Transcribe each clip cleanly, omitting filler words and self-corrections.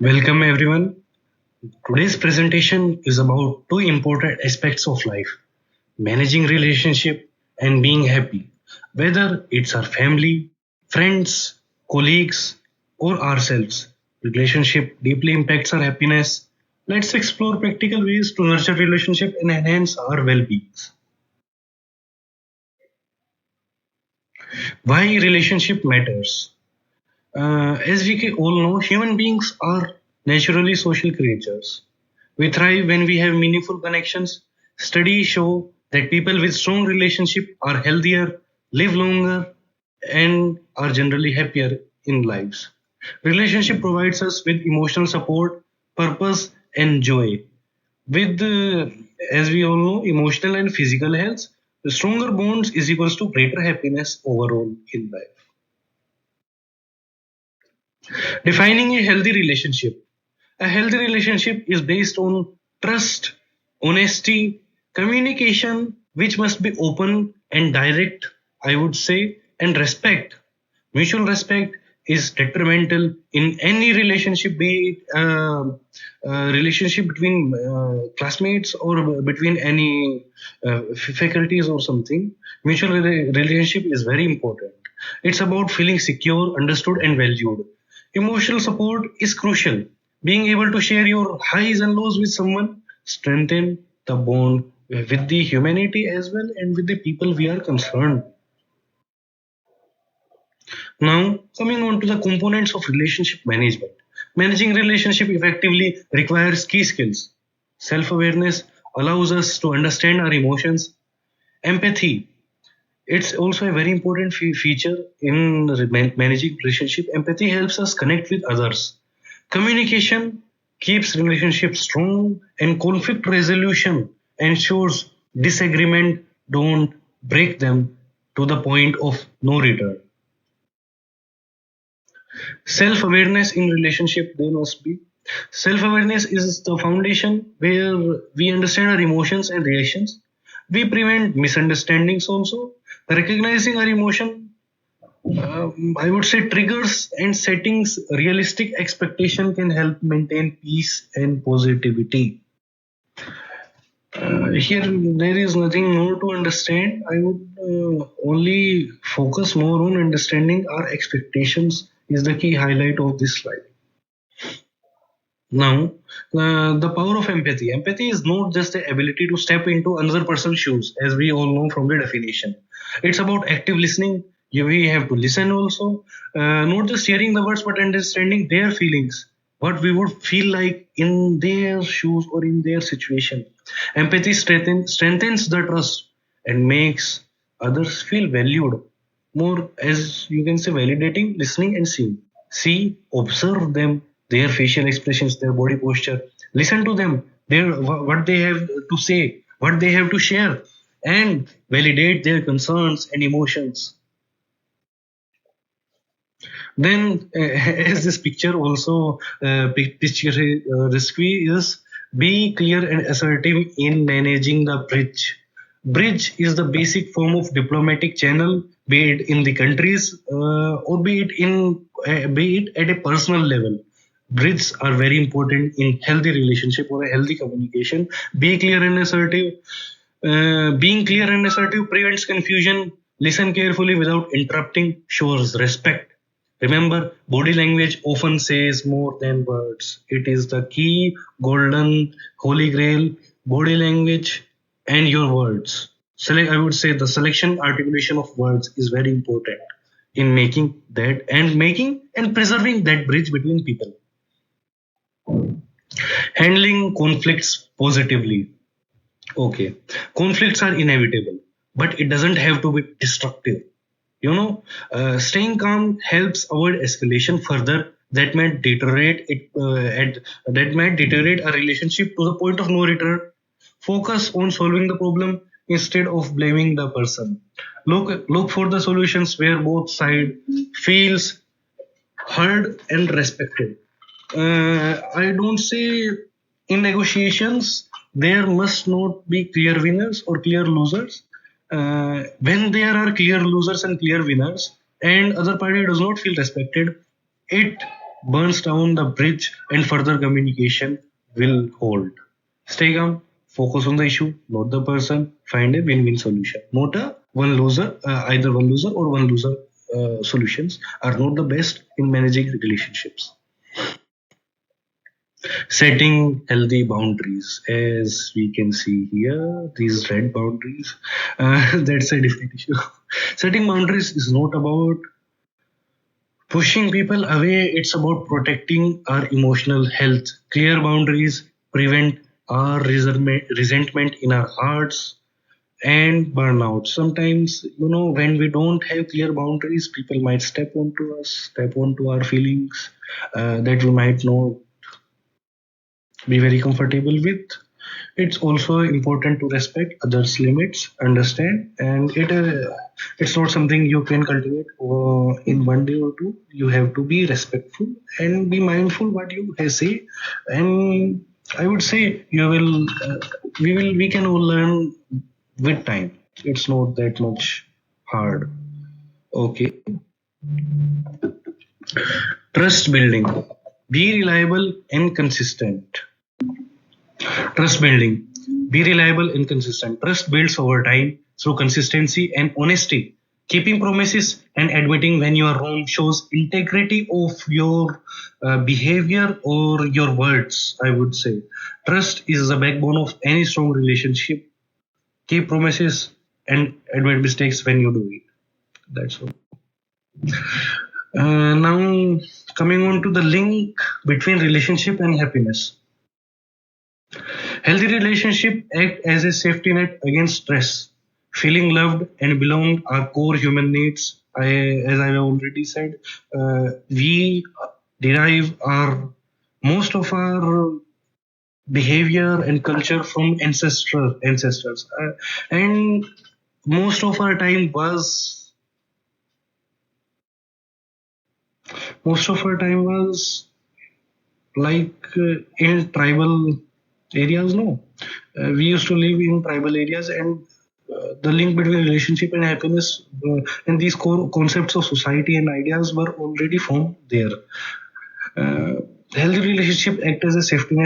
Welcome everyone. Today's presentation is about two important aspects of life: managing relationship and being happy. Whether it's our family, friends, colleagues, or ourselves, relationship deeply impacts our happiness. Let's explore practical ways to nurture relationship and enhance our well-being. Why relationship matters? As we all know, human beings are naturally social creatures. We thrive when we have meaningful connections. Studies show that people with strong relationship are healthier, live longer, and are generally happier in lives. Relationship provides us with emotional support, purpose, and joy. With, as we all know, emotional and physical health, the stronger bonds is equals to greater happiness overall in life. Defining a healthy relationship. A healthy relationship is based on trust, honesty, communication, which must be open and direct, I would say, and respect. Mutual respect is detrimental in any relationship, be it relationship between classmates or between any faculties or something. Mutual relationship is very important. It's about feeling secure, understood, and valued. Emotional support is crucial. Being able to share your highs and lows with someone strengthen the bond with the humanity as well and with the people we are concerned. Now, coming on to the components of relationship management. Managing relationship effectively requires key skills. Self-awareness allows us to understand our emotions. Empathy, it's also a very important feature in managing relationship. Empathy helps us connect with others. Communication keeps relationships strong, and conflict resolution ensures disagreement don't break them to the point of no return. Self-awareness in relationship, there must be. Self-awareness is the foundation where we understand our emotions and reactions. We prevent misunderstandings also. Recognizing our emotion, I would say, triggers and settings realistic expectation can help maintain peace and positivity. Here there is nothing more to understand. I would only focus more on understanding our expectations is the key highlight of this slide. Now, the power of empathy. Empathy is not just the ability to step into another person's shoes, as we all know from the definition. It's about active listening. We have to listen also, not just hearing the words, but understanding their feelings, what we would feel like in their shoes or in their situation. Empathy strengthens the trust and makes others feel valued. More, as you can say, validating, listening, and seeing. See, observe them, their facial expressions, their body posture. Listen to them, what they have to say, what they have to share, and validate their concerns and emotions. Then, as this picture also picture recipe is be clear and assertive in managing the bridge. Bridge is the basic form of diplomatic channel, be it in the countries or be it at a personal level. Bridges are very important in healthy relationship or a healthy communication. Be clear and assertive. Being clear and assertive prevents confusion. Listen carefully without interrupting. Shows respect. Remember, body language often says more than words. It is the key, golden, holy grail, body language and your words. I would say the selection, articulation of words is very important in making and preserving that bridge between people. Handling conflicts positively. Okay, conflicts are inevitable, but it doesn't have to be destructive. Staying calm helps avoid escalation further. That might deteriorate a relationship to the point of no return. Focus on solving the problem instead of blaming the person. Look for the solutions where both side feels heard and respected. I don't say in negotiations there must not be clear winners or clear losers. When there are clear losers and clear winners, and other party does not feel respected, it burns down the bridge and further communication will hold. Stay calm, focus on the issue, not the person, find a win-win solution. Not a one loser, either one loser or one loser solutions are not the best in managing relationships. Setting healthy boundaries, as we can see here, these red boundaries, that's a different issue. Setting boundaries is not about pushing people away, it's about protecting our emotional health. Clear boundaries prevent our resentment in our hearts and burnout. Sometimes, when we don't have clear boundaries, people might step onto us, step onto our feelings that we might not be very comfortable with. It's also important to respect others' limits, understand, and it's not something you can cultivate in one day or two. You have to be respectful and be mindful what you say, and I would say we can all learn with time. It's not that much hard. Okay. Trust building. Be reliable and consistent. Trust building. Be reliable and consistent. Trust builds over time through consistency and honesty. Keeping promises and admitting when you are wrong shows integrity of your behavior or your words, I would say. Trust is the backbone of any strong relationship. Keep promises and admit mistakes when you do it. That's all. Now, coming on to the link between relationship and happiness. Healthy relationship act as a safety net against stress. Feeling loved and belonged are core human needs. As I have already said, we derive our most of our behavior and culture from ancestors, and most of our time was like in tribal areas. No, we used to live in tribal areas, and the link between relationship and happiness and these core concepts of society and ideas were already formed there. uh, Healthy relationship act as a safety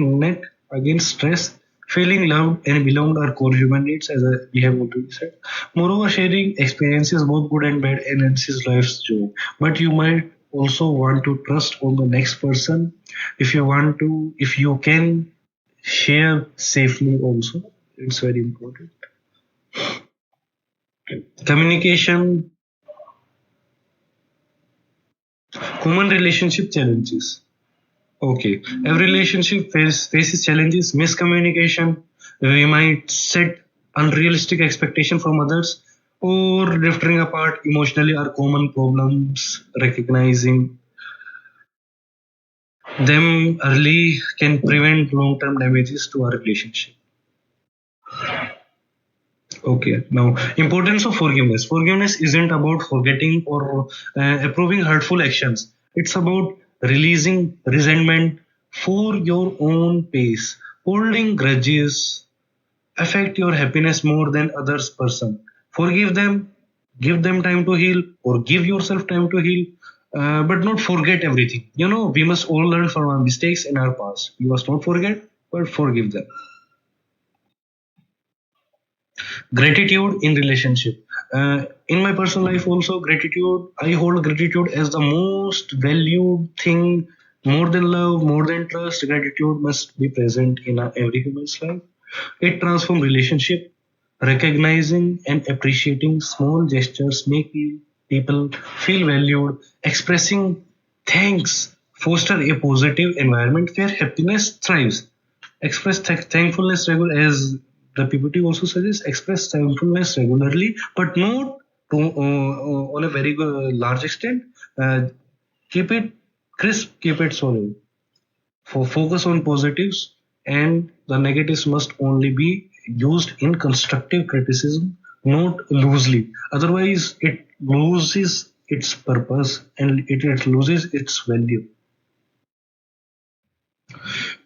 net against stress. Feeling loved and belonged are core human needs, as we have already said. Moreover, sharing experiences, both good and bad, enhances life's joy. But you might also want to trust on the next person. If you can share safely, also, it's very important. Communication, common relationship challenges. Okay, every relationship faces challenges, miscommunication. We might set unrealistic expectation from others, or drifting apart emotionally are common problems. Recognizing them early can prevent long-term damages to our relationship. Okay, now importance of forgiveness. Forgiveness isn't about forgetting or approving hurtful actions. It's about releasing resentment for your own pace. Holding grudges affect your happiness more than others person. Forgive them, give them time to heal, or give yourself time to heal. But not forget everything. We must all learn from our mistakes in our past. We must not forget, but forgive them. Gratitude in relationship. In my personal life also, gratitude, I hold gratitude as the most valued thing. More than love, more than trust, gratitude must be present in every human's life. It transforms relationship. Recognizing and appreciating small gestures make people feel valued. Expressing thanks foster a positive environment where happiness thrives. Express thankfulness as the PPT also suggests. Express thankfulness regularly, but not on a very large extent. Uh, Keep it crisp, keep it solid. For focus on positives, and the negatives must only be used in constructive criticism, not loosely. Otherwise, it loses its purpose and it loses its value.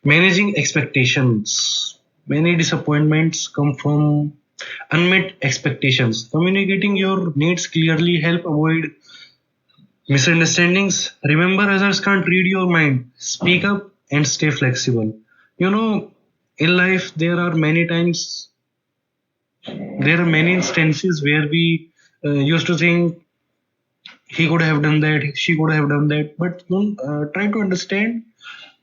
Managing expectations. Many disappointments come from unmet expectations. Communicating your needs clearly help avoid Misunderstandings. Remember, others can't read your mind. Speak up and stay flexible. You know, in life, there are many instances where we used to think he could have done that, she could have done that, but try to understand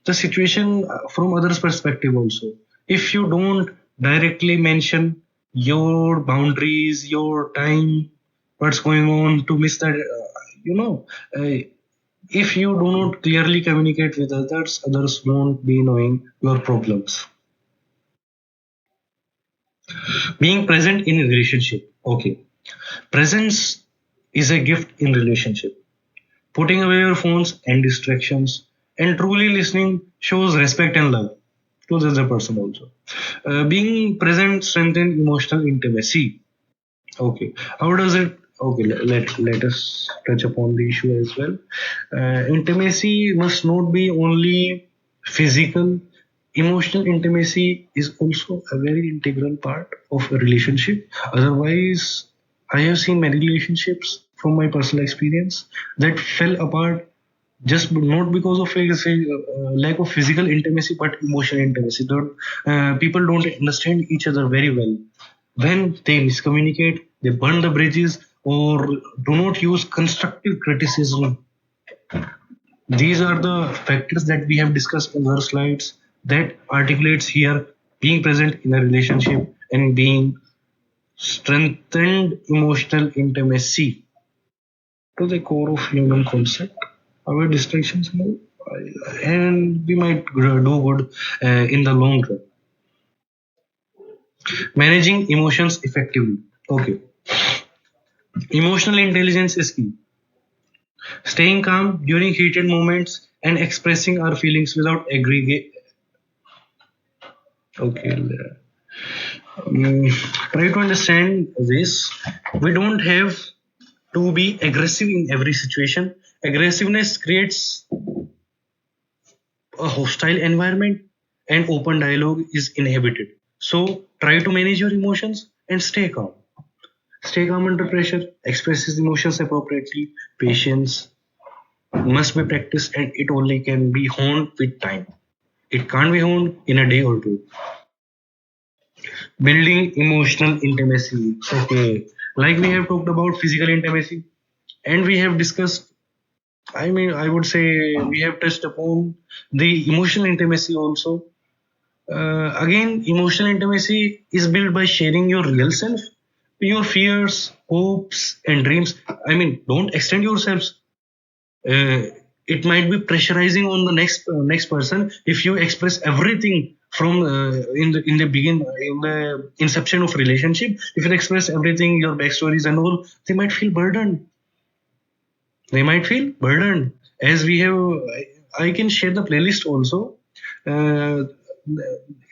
the situation from others' perspective also. If you don't directly mention your boundaries, your time, what's going on to miss that, uh, if you do not clearly communicate with others, others won't be knowing your problems. Being present in a relationship. Okay. Presence is a gift in relationship. Putting away your phones and distractions and truly listening shows respect and love to the other person also. Being present strengthens emotional intimacy. Okay. How does it? Okay, let us touch upon the issue as well. Intimacy must not be only physical. Emotional intimacy is also a very integral part of a relationship. Otherwise, I have seen many relationships from my personal experience that fell apart just not because of a, say, lack of physical intimacy, but emotional intimacy. People don't understand each other very well. When they miscommunicate, they burn the bridges or do not use constructive criticism. These are the factors that we have discussed in our slides that articulates here being present in a relationship and being strengthened emotional intimacy to the core of human concept. Our distractions move, and we might do good in the long run. Managing emotions effectively. Okay, emotional intelligence is key. Staying calm during heated moments and expressing our feelings without aggregate. Okay, try to understand this. We don't have to be aggressive in every situation. Aggressiveness creates a hostile environment and open dialogue is inhibited. So try to manage your emotions and stay calm. Stay calm under pressure, express his emotions appropriately. Patience must be practiced and it only can be honed with time. It can't be honed in a day or two. Building emotional intimacy. Okay. Like we have talked about physical intimacy and we have discussed, I would say we have touched upon the emotional intimacy also. Again, emotional intimacy is built by sharing your real self, your fears, hopes, and dreams. Don't extend yourselves. Uh, it might be pressurizing on the next person if you express everything from in the inception of relationship. If you express everything, your backstories and all, they might feel burdened. They might feel burdened. As we have, I can share the playlist also. Uh,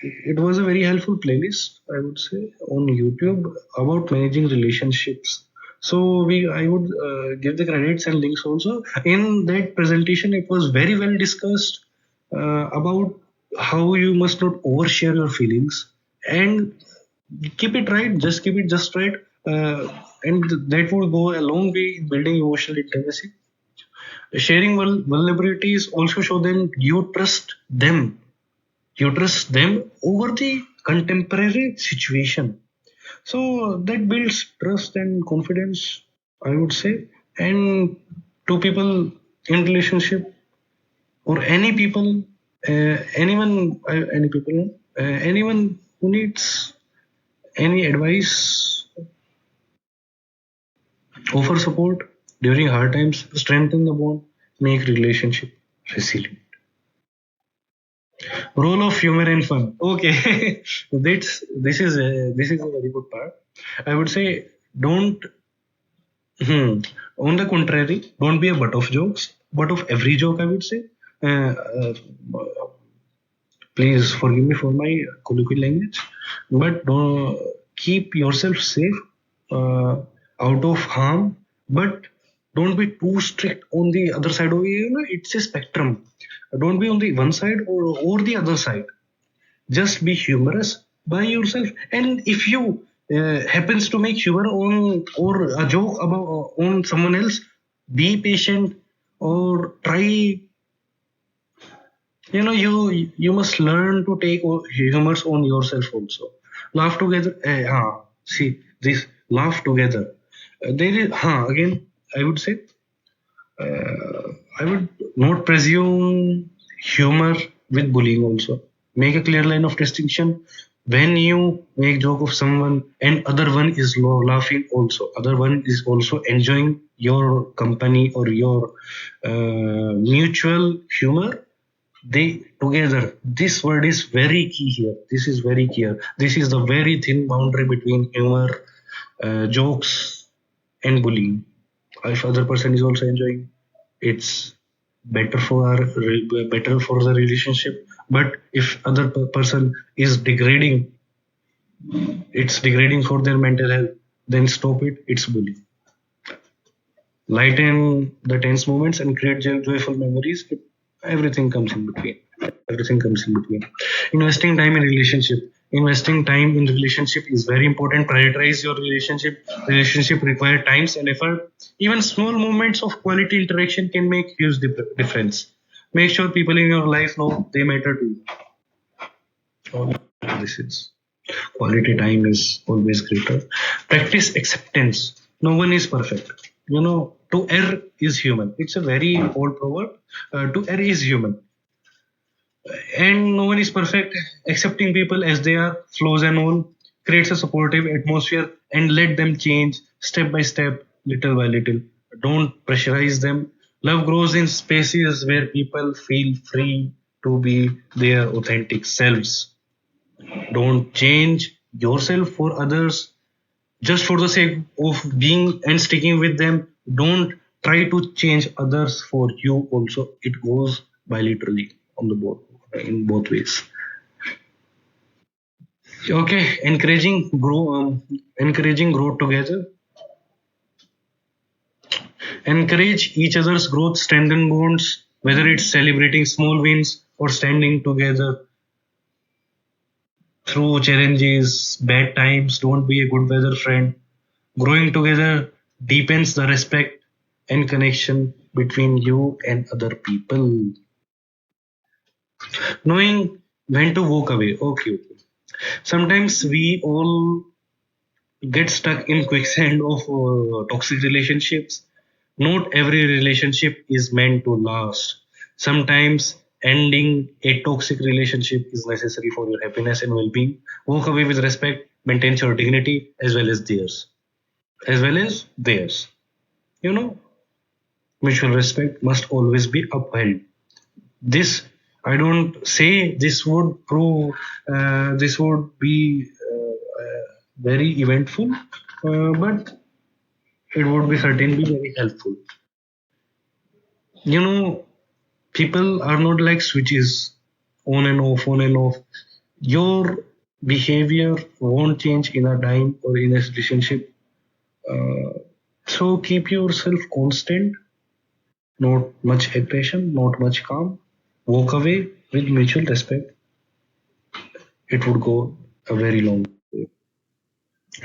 it was a very helpful playlist, I would say, on YouTube about managing relationships. So I would give the credits and links also. In that presentation, it was very well discussed about how you must not overshare your feelings and keep it right. Just keep it just right, and that would go a long way in building emotional intimacy. Sharing vulnerabilities also show them you trust them over the contemporary situation. So that builds trust and confidence, I would say. And two people in relationship or any people, anyone who needs any advice, offer support during hard times, strengthen the bond, make relationship resilient. Role of humor and fun. Okay, this is a very good part. I would say don't. On the contrary, don't be a butt of jokes. Butt of every joke, I would say. Uh, uh, Please forgive me for my colloquial language, but don't keep yourself safe, uh, out of harm. But don't be too strict on the other side of it. It's a spectrum. Don't be on the one side or the other side. Just be humorous by yourself, and if you happens to make humor on or a joke about on someone else, Be patient, or try. You must learn to take humors on yourself also. Laugh together. See this. Laugh together. There is. Again, I would say. I would not presume humor with bullying also. Make a clear line of distinction. When you make joke of someone and other one is laughing also, other one is also enjoying your company or your mutual humor, they together. This word is very key here. This is very clear. This is the very thin boundary between humor, jokes, and bullying. If other person is also enjoying, it's better for the relationship. But if other person is degrading, it's degrading for their mental health, then stop it. It's bullying. Lighten the tense moments and create joyful memories. Everything comes in between. Everything comes in between. Investing time in relationship. Investing time in relationship is very important. Prioritize your relationship. Relationship require times and effort. Even small moments of quality interaction can make huge difference. Make sure people in your life know they matter to you. All this is quality time is always greater. Practice acceptance. No one is perfect. To err is human. It's a very old proverb. To err is human. And no one is perfect. Accepting people as they are, flaws and all, creates a supportive atmosphere and let them change step by step, little by little. Don't pressurize them. Love grows in spaces where people feel free to be their authentic selves. Don't change yourself for others just for the sake of being and sticking with them. Don't try to change others for you also. It goes bilaterally on the both in both ways. Okay, encouraging growth together. Encourage each other's growth, strengthen bonds, whether it's celebrating small wins or standing together through challenges, bad times. Don't be a good weather friend. Growing together deepens the respect and connection between you and other people. Knowing when to walk away. Okay. Sometimes we all get stuck in quicksand of toxic relationships. Not every relationship is meant to last. Sometimes ending a toxic relationship is necessary for your happiness and well-being. Walk away with respect, maintain your dignity as well as theirs. As well as theirs. You know, mutual respect must always be upheld. This I don't say this would prove this would be very eventful, but it would be certainly very helpful. You know, people are not like switches, on and off, on and off. Your behavior won't change in a time or in a relationship. So keep yourself constant, not much aggression, not much calm. Walk away with mutual respect. It would go a very long way.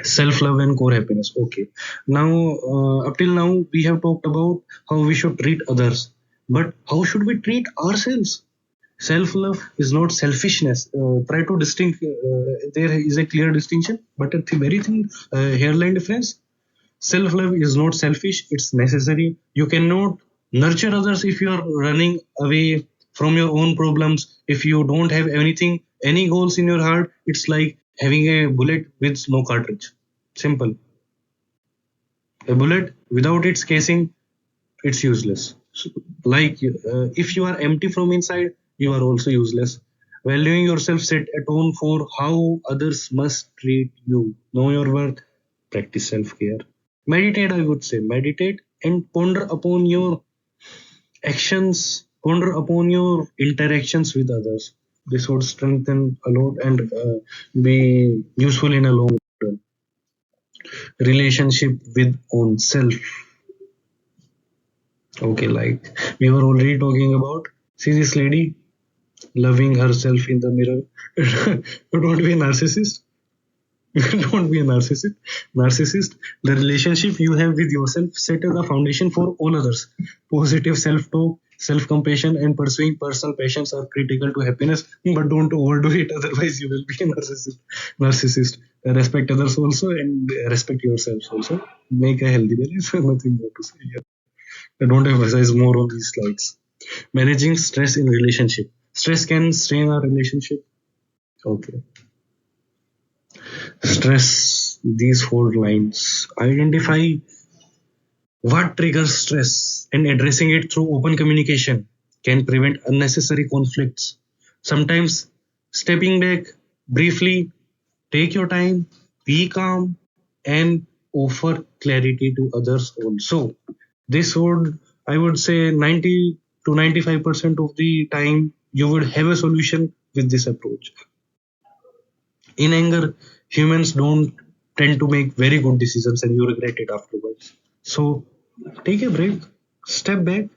Self love and core happiness. Okay. Now, up till now, we have talked about how we should treat others, but how should we treat ourselves? Self love is not selfishness. Try to distinct. There is a clear distinction, but a very thin hairline difference. Self love is not selfish, it's necessary. You cannot nurture others if you are running away from your own problems. If you don't have anything, any goals in your heart, it's like having a bullet with no cartridge. Simple. A bullet without its casing, it's useless. So, like if you are empty from inside, you are also useless. Valuing yourself set a tone for how others must treat you. Know your worth, practice self care. Meditate, I would say, meditate and ponder upon your actions, ponder upon your interactions with others. This would strengthen a lot and be useful in a long term. Relationship with own self. Okay, like we were already talking about. See this lady loving herself in the mirror. Don't be a narcissist. Don't be a narcissist. Narcissist. The relationship you have with yourself set the foundation for all others. Positive self-talk, self-compassion, and pursuing personal passions are critical to happiness. But don't overdo it, otherwise you will be a narcissist. Narcissist. Respect others also and respect yourselves also. Make a healthy balance. Nothing more to say here. I don't emphasize more on these slides. Managing stress in relationship. Stress can strain our relationship. Okay. Stress, these four lines. Identify what triggers stress and addressing it through open communication can prevent unnecessary conflicts. Sometimes stepping back briefly, take your time, be calm, and offer clarity to others also. This would, I would say, 90 to 95% of the time, you would have a solution with this approach. In anger, humans don't tend to make very good decisions and you regret it afterwards. So take a break, step back,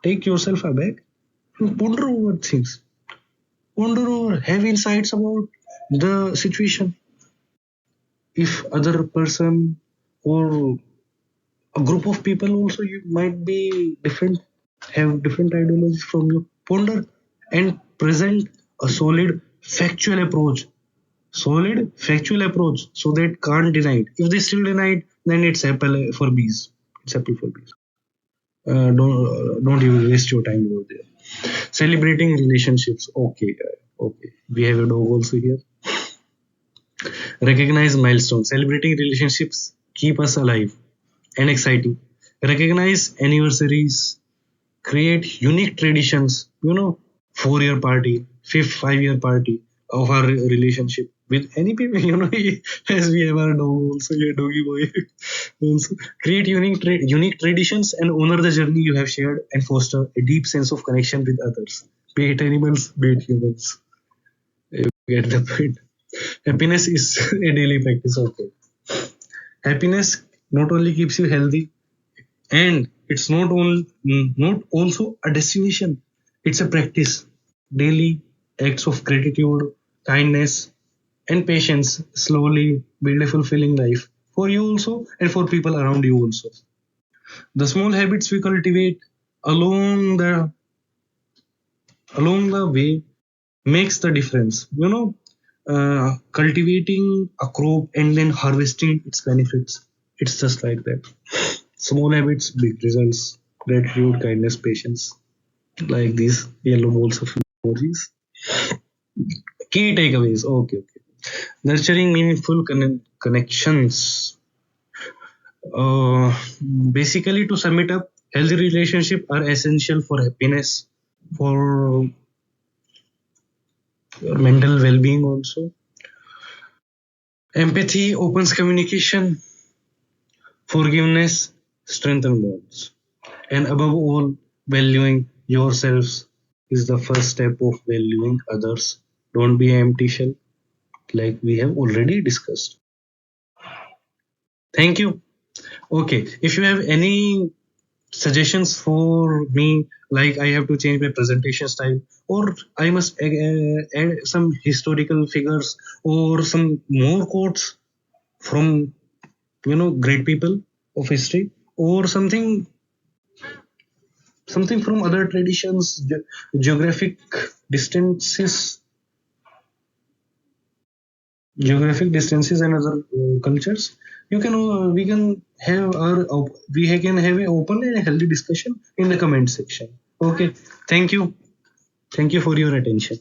take yourself aback, and ponder over things. Ponder over, have insights about the situation. If other person or a group of people also you might be different, have different ideologies from you. Ponder and present a solid factual approach so that can't deny it. If they still deny it, then it's apple for bees. It's apple for bees. Don't even waste your time over there. Celebrating relationships. Okay, okay. We have a dog also here. Recognize milestones. Celebrating relationships keep us alive and exciting. Recognize anniversaries. Create unique traditions. 4-year party, 5-year party of our relationship with any people. As we have our dog also, your doggy boy. Also, create unique traditions and honor the journey you have shared and foster a deep sense of connection with others. Be it animals, be it humans. You get the point. Happiness is a daily practice. Okay. Happiness not only keeps you healthy, and it's not also a destination. It's a practice. Daily acts of gratitude, kindness, and patience slowly build a fulfilling life for you also and for people around you also. The small habits we cultivate along the along the way makes the difference. Cultivating a crop and then harvesting its benefits. It's just like that. Small habits, big results. Gratitude, kindness, patience. Like these yellow balls of emojis. Key takeaways. Okay, okay. Nurturing meaningful connections. Uh, Basically, to sum it up, healthy relationships are essential for happiness, for your mental well-being also. Empathy opens communication, forgiveness strengthens bonds, and above all, valuing yourselves is the first step of valuing others. Don't be an empty shell, like we have already discussed. Thank you. Okay, if you have any suggestions for me, like I have to change my presentation style, or I must add some historical figures or some more quotes from great people of history, or something from other traditions, geographic distances, and other cultures. We can have an open and healthy discussion in the comment section. Okay, thank you for your attention.